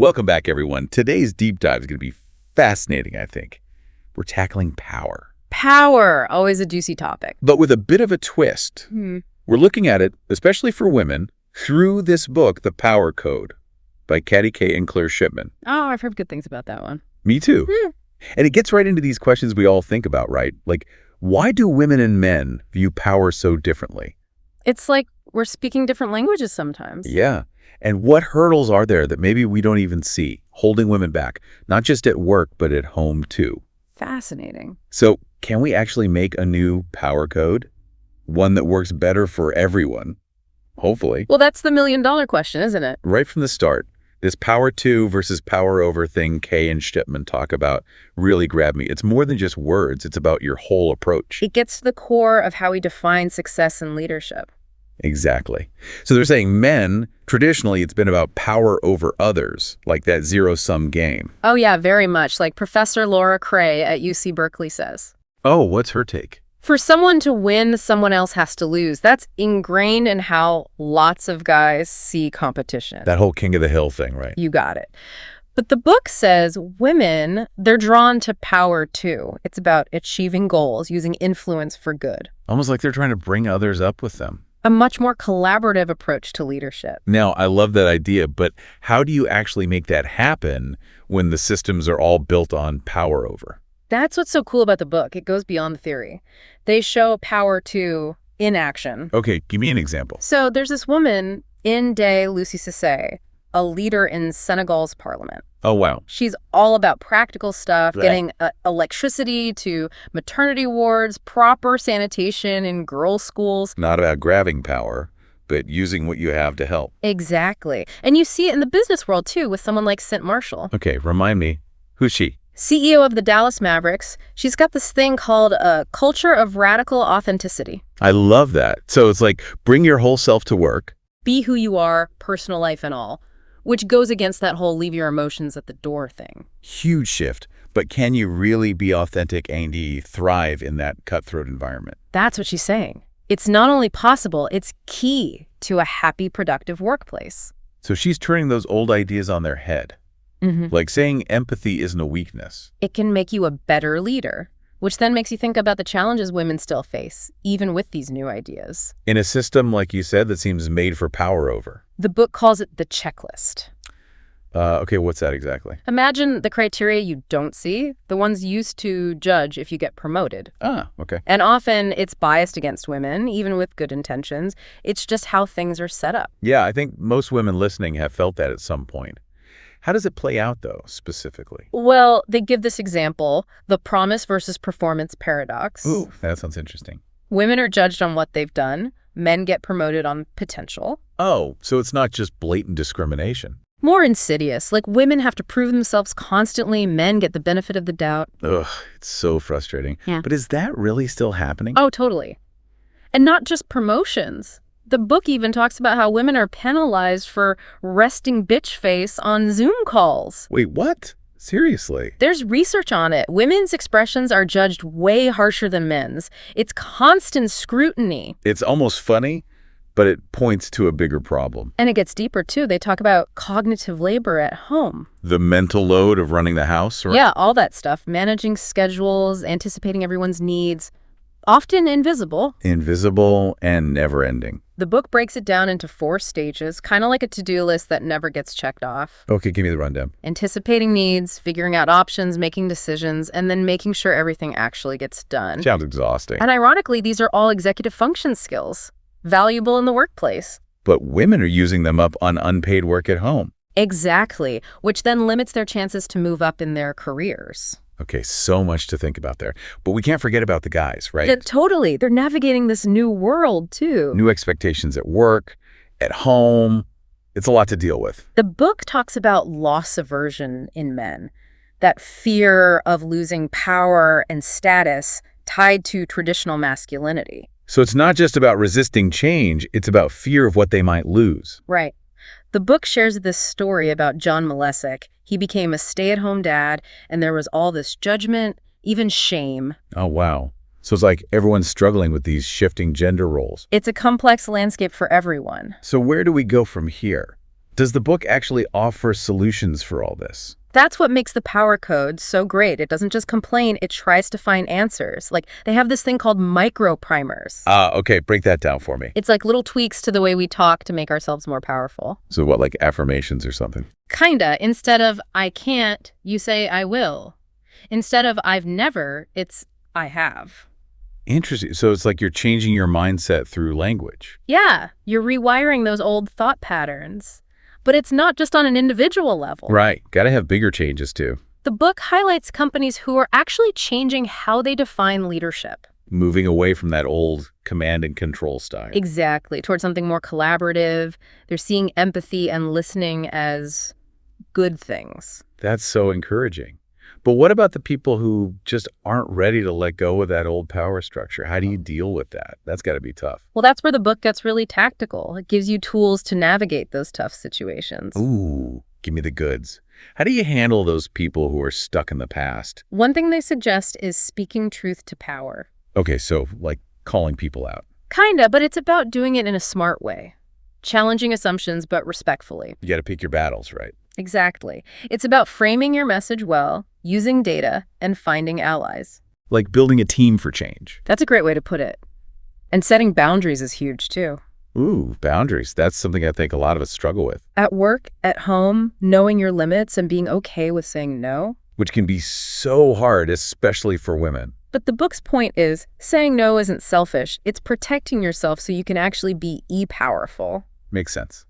Welcome back, everyone. Today's deep dive is going to be fascinating, I think. We're tackling power. Power, always a juicy topic. But with a bit of a twist. We're looking at it, especially for women, through this book, The Power Code, by Katty and Claire Shipman. Oh, I've heard good things about that one. Me too. And it gets right into these questions we all think about, right? Like, why do women and men view power so differently? It's like we're speaking different languages sometimes. Yeah. And what hurdles are there that maybe we don't even see, holding women back, not just at work, but at home too? Fascinating. So can we actually make a new power code? One that works better for everyone, hopefully. Well, that's the million-dollar question, isn't it? Right from the start, this power to versus power over thing Kay and Shipman talk about really grabbed me. It's more than just words. It's about your whole approach. It gets to the core of how we define success and leadership. Exactly. So they're saying men, traditionally, it's been about power over others, like that zero-sum game. Oh, yeah, very much. Like Professor Laura Cray at UC Berkeley says. Oh, what's her take? For someone to win, someone else has to lose. That's ingrained in how lots of guys see competition. That whole king of the hill thing, right? You got it. But the book says women, they're drawn to power too. It's about achieving goals, using influence for good. Almost like they're trying to bring others up with them. A much more collaborative approach to leadership. Now, I love that idea, but how do you actually make that happen when the systems are all built on power over? That's what's so cool about the book. It goes beyond the theory. They show power too in action. Okay, give me an example. So there's this woman, Ndéye Lucie Cissé, a leader in Senegalese parliament. Oh, wow. She's all about practical stuff, getting electricity to maternity wards, proper sanitation in girls' schools. Not about grabbing power, but using what you have to help. Exactly. And you see it in the business world, too, with someone like Cint Marshall. Okay, remind me. Who's she? CEO of the Dallas Mavericks. She's got this thing called a culture of radical authenticity. I love that. So it's like, bring your whole self to work. Be who you are, personal life and all. Which goes against that whole leave your emotions at the door thing. Huge shift. But can you really be authentic and thrive in that cutthroat environment? That's what she's saying. It's not only possible, it's key to a happy, productive workplace. So she's turning those old ideas on their head. Like saying empathy isn't a weakness. It can make you a better leader, which then makes you think about the challenges women still face, even with these new ideas. In a system, like you said, that seems made for power over. The book calls it the checklist. Okay, what's that exactly? Imagine the criteria you don't see, the ones used to judge if you get promoted. Ah, okay. And often it's biased against women, even with good intentions. It's just how things are set up. Yeah, I think most women listening have felt that at some point. How does it play out, though, specifically? Well, they give this example, the promise versus performance paradox. Ooh, that sounds interesting. Women are judged on what they've done. Men get promoted on potential. Oh, so it's not just blatant discrimination. More insidious, like women have to prove themselves constantly, men get the benefit of the doubt. Ugh, it's so frustrating. Yeah. But is that really still happening? Oh, totally. And not just promotions. The book even talks about how women are penalized for resting bitch face on Zoom calls. Wait, what? Seriously? There's research on it. Women's expressions are judged way harsher than men's. It's constant scrutiny. It's almost funny, but it points to a bigger problem. And it gets deeper, too. They talk about cognitive labor at home. The mental load of running the house? Or... Yeah, all that stuff. Managing schedules, anticipating everyone's needs. Often invisible. Invisible and never-ending. The book breaks it down into 4 stages, kind of like a to-do list that never gets checked off. Okay, give me the rundown. Anticipating needs, figuring out options, making decisions, and then making sure everything actually gets done. Sounds exhausting. And ironically, these are all executive function skills, valuable in the workplace. But women are using them up on unpaid work at home. Exactly, which then limits their chances to move up in their careers. Okay, so much to think about there. But we can't forget about the guys, right? Yeah, totally. They're navigating this new world, too. New expectations at work, at home. It's a lot to deal with. The book talks about loss aversion in men, that fear of losing power and status tied to traditional masculinity. So it's not just about resisting change, it's about fear of what they might lose. Right. The book shares this story about John Malesic. He became a stay-at-home dad, and there was all this judgment, even shame. Oh, wow. So it's like everyone's struggling with these shifting gender roles. It's a complex landscape for everyone. So where do we go from here? Does the book actually offer solutions for all this? That's what makes the Power Code so great. It doesn't just complain, it tries to find answers. Like, they have this thing called micro primers. Okay, break that down for me. It's like little tweaks to the way we talk to make ourselves more powerful. So what, like affirmations or something? Kinda. Instead of I can't, you say I will. Instead of I've never, it's I have. Interesting. So it's like you're changing your mindset through language. Yeah, you're rewiring those old thought patterns. But it's not just on an individual level. Right. Got to have bigger changes too. The book highlights companies who are actually changing how they define leadership. Moving away from that old command and control style. Exactly, towards something more collaborative. They're seeing empathy and listening as good things. That's so encouraging. But what about the people who just aren't ready to let go of that old power structure? How do you deal with that? That's got to be tough. Well, that's where the book gets really tactical. It gives you tools to navigate those tough situations. Ooh, give me the goods. How do you handle those people who are stuck in the past? One thing they suggest is speaking truth to power. Okay, so like calling people out. Kinda, but it's about doing it in a smart way. Challenging assumptions, but respectfully. You got to pick your battles, right? Exactly. It's about framing your message well, using data, and finding allies. Like building a team for change. That's a great way to put it. And setting boundaries is huge, too. Ooh, boundaries. That's something I think a lot of us struggle with. At work, at home, knowing your limits and being okay with saying no. Which can be so hard, especially for women. But the book's point is, saying no isn't selfish. It's protecting yourself so you can actually be powerful. Makes sense.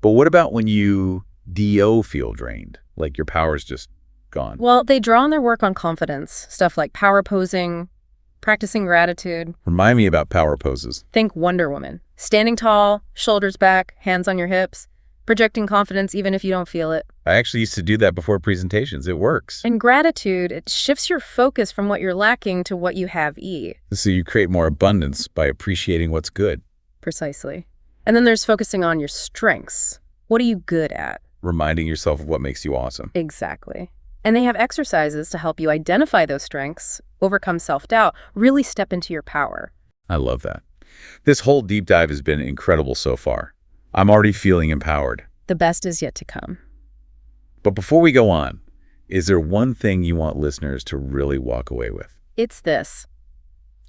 But what about when you DO feel drained? Like your power's just gone. Well, they draw on their work on confidence. Stuff like power posing, practicing gratitude. Remind me about power poses. Think Wonder Woman. Standing tall, shoulders back, hands on your hips, projecting confidence even if you don't feel it. I actually used to do that before presentations. It works. And gratitude, it shifts your focus from what you're lacking to what you have. So you create more abundance by appreciating what's good. Precisely. And then there's focusing on your strengths. What are you good at? Reminding yourself of what makes you awesome. Exactly. And they have exercises to help you identify those strengths, overcome self-doubt, really step into your power. I love that. This whole deep dive has been incredible so far. I'm already feeling empowered. The best is yet to come. But before we go on, is there one thing you want listeners to really walk away with? It's this.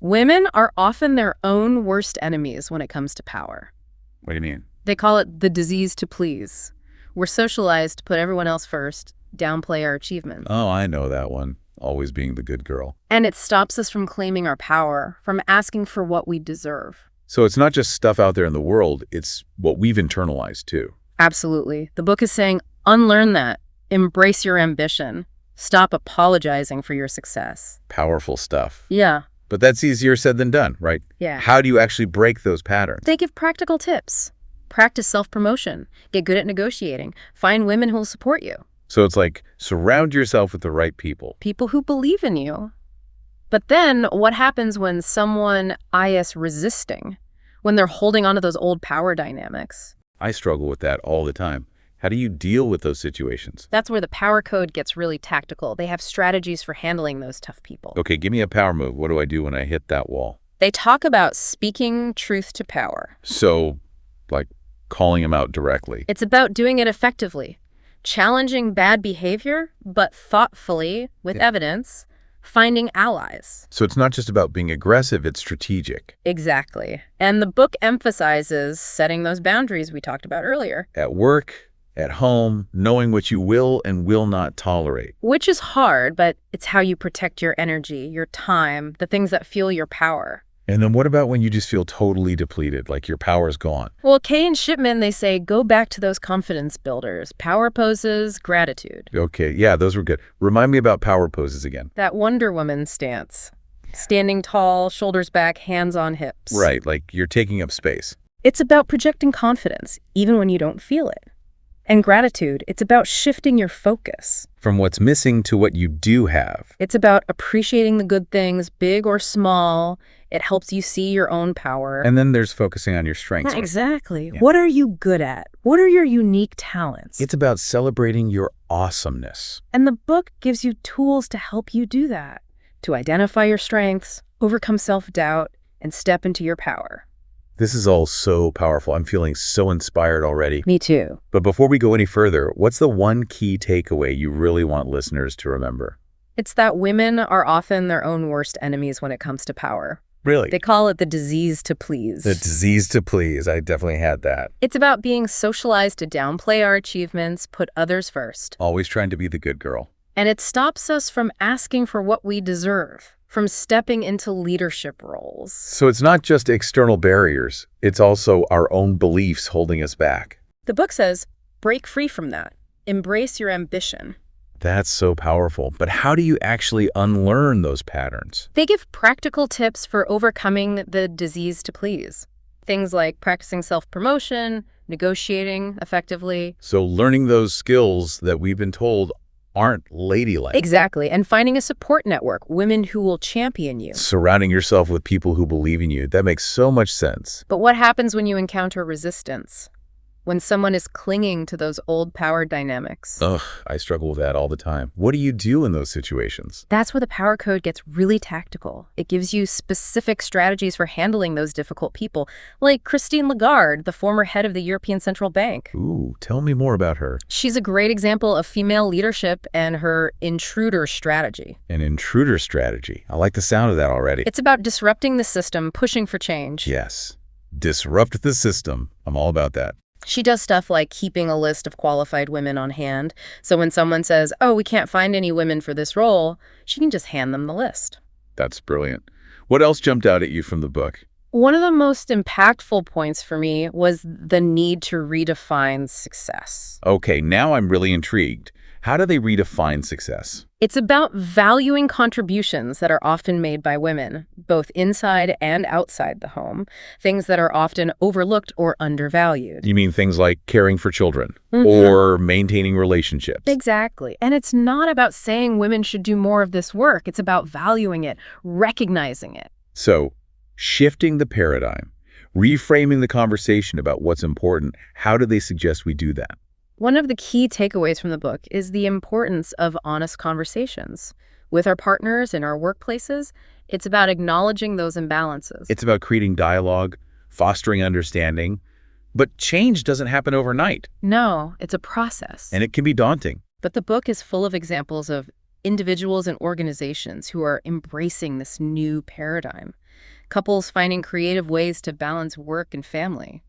Women are often their own worst enemies when it comes to power. What do you mean? They call it the disease to please. We're socialized to put everyone else first, downplay our achievements. Oh, I know that one. Always being the good girl. And it stops us from claiming our power, from asking for what we deserve. So it's not just stuff out there in the world, it's what we've internalized too. Absolutely. The book is saying, unlearn that. Embrace your ambition. Stop apologizing for your success. Powerful stuff. Yeah. But that's easier said than done, right? Yeah. How do you actually break those patterns? They give practical tips. Practice self-promotion. Get good at negotiating. Find women who will support you. So it's like, surround yourself with the right people. People who believe in you. But then what happens when someone is resisting? When they're holding on to those old power dynamics? I struggle with that all the time. How do you deal with those situations? That's where the Power Code gets really tactical. They have strategies for handling those tough people. Okay, give me a power move. What do I do when I hit that wall? They talk about speaking truth to power. So, like, calling them out directly. It's about doing it effectively. Challenging bad behavior, but thoughtfully, with evidence, finding allies. So it's not just about being aggressive, it's strategic. Exactly. And the book emphasizes setting those boundaries we talked about earlier. At work, at home, knowing what you will and will not tolerate. Which is hard, but it's how you protect your energy, your time, the things that fuel your power. And then what about when you just feel totally depleted, like your power's gone? Well, Kay and Shipman, they say, go back to those confidence builders, power poses, gratitude. Okay, yeah, those were good. Remind me about power poses again. That Wonder Woman stance. Standing tall, shoulders back, hands on hips. Right, like you're taking up space. It's about projecting confidence, even when you don't feel it. And gratitude, it's about shifting your focus. From what's missing to what you do have. It's about appreciating the good things, big or small. It helps you see your own power. And then there's focusing on your strengths. Exactly. Yeah. What are you good at? What are your unique talents? It's about celebrating your awesomeness. And the book gives you tools to help you do that, to identify your strengths, overcome self-doubt, and step into your power. This is all so powerful. I'm feeling so inspired already. Me too. But before we go any further, what's the one key takeaway you really want listeners to remember? It's that women are often their own worst enemies when it comes to power. Really? They call it the disease to please. The disease to please. I definitely had that. It's about being socialized to downplay our achievements, put others first. Always trying to be the good girl. And it stops us from asking for what we deserve, from stepping into leadership roles. So it's not just external barriers. It's also our own beliefs holding us back. The book says, break free from that. Embrace your ambition. That's so powerful. But how do you actually unlearn those patterns? They give practical tips for overcoming the disease to please. Things like practicing self-promotion, negotiating effectively. So learning those skills that we've been told aren't ladylike. Exactly. And finding a support network, women who will champion you. Surrounding yourself with people who believe in you. That makes so much sense. But what happens when you encounter resistance? When someone is clinging to those old power dynamics? Ugh, I struggle with that all the time. What do you do in those situations? That's where the power code gets really tactical. It gives you specific strategies for handling those difficult people, like Christine Lagarde, the former head of the European Central Bank. Ooh, tell me more about her. She's a great example of female leadership and her intruder strategy. An intruder strategy. I like the sound of that already. It's about disrupting the system, pushing for change. Yes. Disrupt the system. I'm all about that. She does stuff like keeping a list of qualified women on hand, so when someone says, oh, we can't find any women for this role, she can just hand them the list. That's brilliant. What else jumped out at you from the book? One of the most impactful points for me was the need to redefine success. Okay, now I'm really intrigued. How do they redefine success? It's about valuing contributions that are often made by women, both inside and outside the home, things that are often overlooked or undervalued. You mean things like caring for children Mhm. or maintaining relationships? Exactly. And it's not about saying women should do more of this work. It's about valuing it, recognizing it. So, shifting the paradigm, reframing the conversation about what's important, how do they suggest we do that? One of the key takeaways from the book is the importance of honest conversations. With our partners in our workplaces, it's about acknowledging those imbalances. It's about creating dialogue, fostering understanding, but change doesn't happen overnight, No, it's a process. and it can be daunting. But the book is full of examples of individuals and organizations who are embracing this new paradigm. Couples finding creative ways to balance work and family.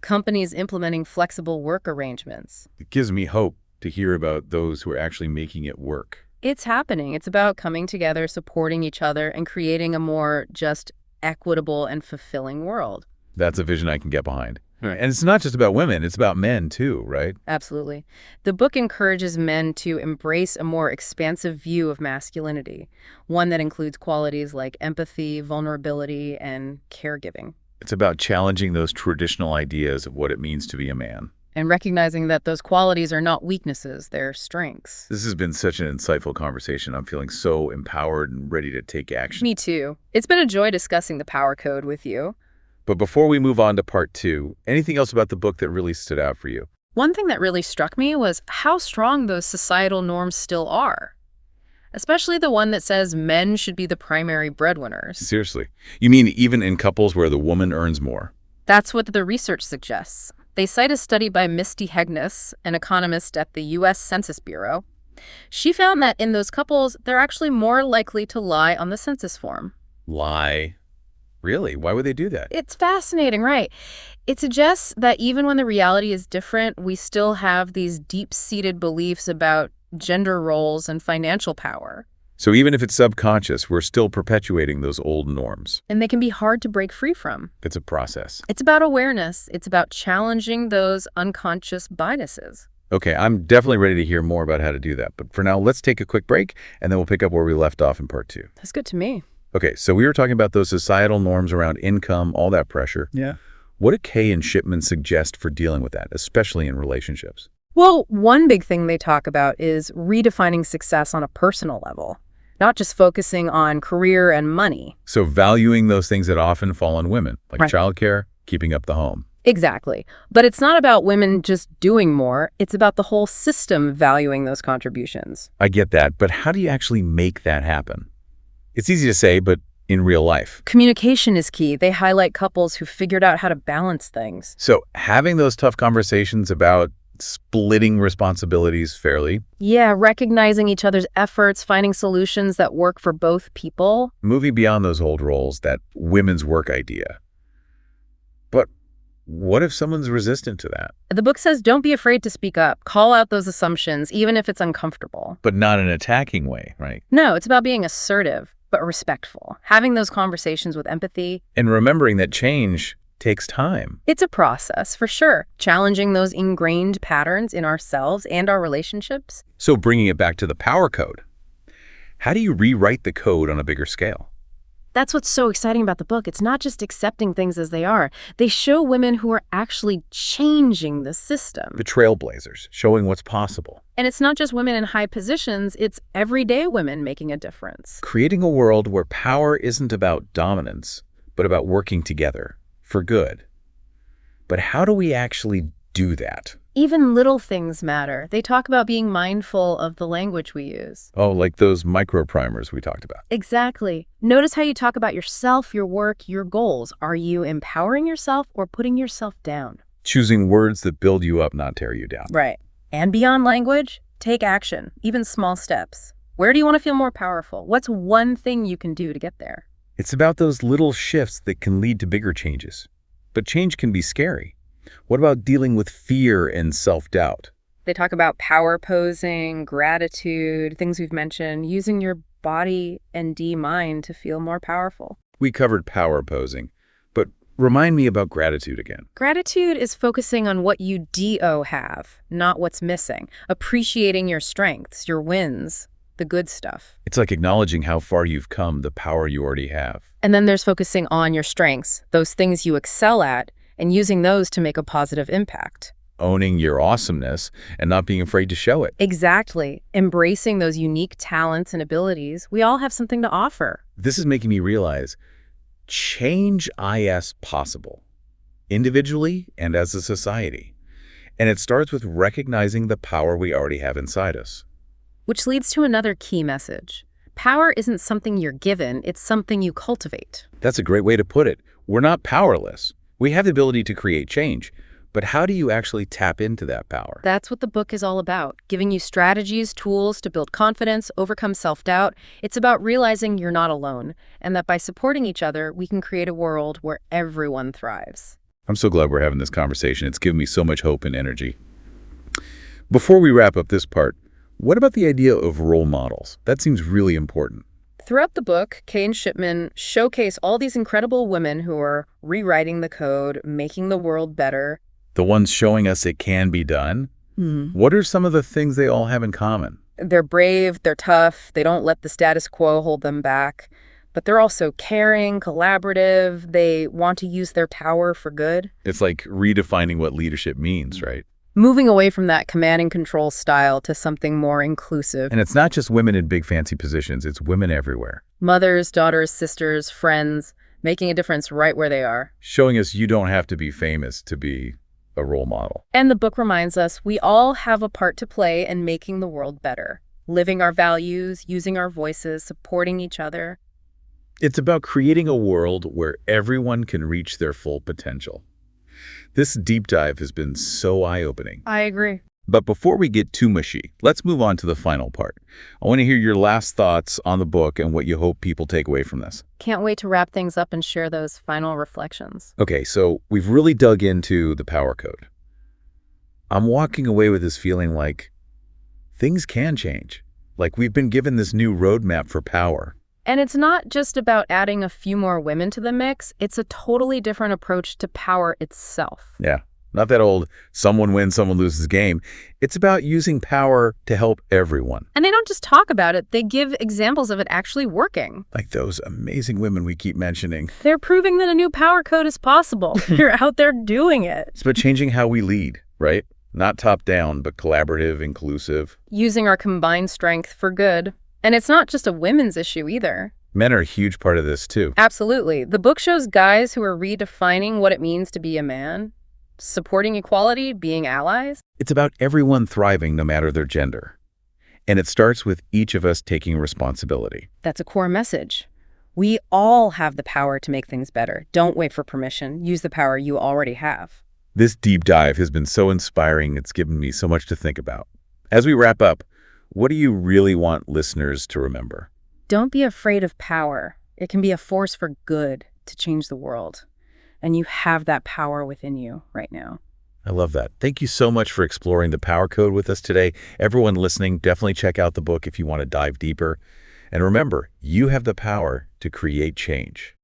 Companies implementing flexible work arrangements. It gives me hope to hear about those who are actually making it work. It's happening. It's about coming together, supporting each other, and creating a more just, equitable, and fulfilling world. That's a vision I can get behind. And it's not just about women, it's about men too, right? Absolutely. The book encourages men to embrace a more expansive view of masculinity, one that includes qualities like empathy, vulnerability, and caregiving. It's about challenging those traditional ideas of what it means to be a man. And recognizing that those qualities are not weaknesses, they're strengths. This has been such an insightful conversation. I'm feeling so empowered and ready to take action. Me too. It's been a joy discussing the power code with you. But before we move on to part 2, anything else about the book that really stood out for you? One thing that really struck me was how strong those societal norms still are. Especially the one that says men should be the primary breadwinners. Seriously. You mean even in couples where the woman earns more? That's what the research suggests. They cite a study by Misty Hegnes, an economist at the U.S. Census Bureau. She found that in those couples, they're actually more likely to lie on the census form. Lie? Really? Why would they do that? It's fascinating, right? It suggests that even when the reality is different, we still have these deep-seated beliefs about gender roles and financial power. So even if it's subconscious, we're still perpetuating those old norms. And they can be hard to break free from. It's a process. It's about awareness. It's about challenging those unconscious biases. Okay, I'm definitely ready to hear more about how to do that. But for now, let's take a quick break, and then we'll pick up where we left off in part 2. That's good to me. Okay, so we were talking about those societal norms around income, all that pressure. Yeah. What do Kay and Shipman suggest for dealing with that, especially in relationships? Well, one big thing they talk about is redefining success on a personal level, not just focusing on career and money. So valuing those things that often fall on women, like Right. childcare, keeping up the home. Exactly. But it's not about women just doing more. It's about the whole system valuing those contributions. I get that, but how do you actually make that happen? It's easy to say, but in real life. Communication is key. They highlight couples who figured out how to balance things. So having those tough conversations about splitting responsibilities fairly, Yeah, recognizing each other's efforts, finding solutions that work for both people. moving beyond those old roles, that women's work idea. But what if someone's resistant to that? The book says don't be afraid to speak up. Call out those assumptions, even if it's uncomfortable. But not in an attacking way, right? No, it's about being assertive, but respectful. Having those conversations with empathy. And remembering that change takes time. It's a process, for sure. Challenging those ingrained patterns in ourselves and our relationships. So bringing it back to the power code, how do you rewrite the code on a bigger scale? That's what's so exciting about the book. It's not just accepting things as they are. They show women who are actually changing the system. The trailblazers, showing what's possible. And it's not just women in high positions, it's everyday women making a difference. Creating a world where power isn't about dominance, but about working together for good. But how do we actually do that? Even little things matter. They talk about being mindful of the language we use. Oh, like those microprimers we talked about. Exactly. Notice how you talk about yourself, your work, your goals. Are you empowering yourself or putting yourself down? Choosing words that build you up, not tear you down. Right. And beyond language, take action, even small steps. Where do you want to feel more powerful? What's one thing you can do to get there? It's about those little shifts that can lead to bigger changes. But change can be scary. What about dealing with fear and self-doubt? They talk about power posing, gratitude, things we've mentioned, using your body and mind to feel more powerful. We covered power posing, but remind me about gratitude again. Gratitude is focusing on what you have, not what's missing. Appreciating your strengths, your wins, the good stuff. It's like acknowledging how far you've come, the power you already have. And then there's focusing on your strengths, those things you excel at, and using those to make a positive impact. Owning your awesomeness and not being afraid to show it. Exactly. Embracing those unique talents and abilities. We all have something to offer. This is making me realize change is possible, individually and as a society. And it starts with recognizing the power we already have inside us. Which leads to another key message. Power isn't something you're given, it's something you cultivate. That's a great way to put it. We're not powerless. We have the ability to create change, but how do you actually tap into that power? That's what the book is all about, giving you strategies, tools to build confidence, overcome self-doubt. It's about realizing you're not alone, and that by supporting each other, we can create a world where everyone thrives. I'm so glad we're having this conversation. It's given me so much hope and energy. Before we wrap up this part, what about the idea of role models? That seems really important. Throughout the book, Kay and Shipman showcase all these incredible women who are rewriting the code, making the world better. The ones showing us it can be done? What are some of the things they all have in common? They're brave, they're tough, they don't let the status quo hold them back. But they're also caring, collaborative, they want to use their power for good. It's like redefining what leadership means, right? Moving away from that command and control style to something more inclusive. And it's not just women in big fancy positions, it's women everywhere. Mothers, daughters, sisters, friends, making a difference right where they are. Showing us you don't have to be famous to be a role model. And the book reminds us we all have a part to play in making the world better. Living our values, using our voices, supporting each other. It's about creating a world where everyone can reach their full potential. This deep dive has been so eye-opening. I agree. But before we get too mushy, let's move on to the final part. I want to hear your last thoughts on the book and what you hope people take away from this. Can't wait to wrap things up and share those final reflections. Okay, so we've really dug into the power code. I'm walking away with this feeling like things can change. Like we've been given this new roadmap for power. And it's not just about adding a few more women to the mix. It's a totally different approach to power itself. Yeah, not that old someone wins, someone loses game. It's about using power to help everyone. And they don't just talk about it. They give examples of it actually working. Like those amazing women we keep mentioning. They're proving that a new power code is possible. They're out there doing it. It's about changing how we lead, right? Not top down, but collaborative, inclusive. Using our combined strength for good. And it's not just a women's issue either. Men are a huge part of this too. Absolutely. The book shows guys who are redefining what it means to be a man, supporting equality, being allies. It's about everyone thriving no matter their gender. And it starts with each of us taking responsibility. That's a core message. We all have the power to make things better. Don't wait for permission. Use the power you already have. This deep dive has been so inspiring. It's given me so much to think about. As we wrap up, what do you really want listeners to remember? Don't be afraid of power. It can be a force for good to change the world. And you have that power within you right now. I love that. Thank you so much for exploring the power code with us today. Everyone listening, definitely check out the book if you want to dive deeper. And remember, you have the power to create change.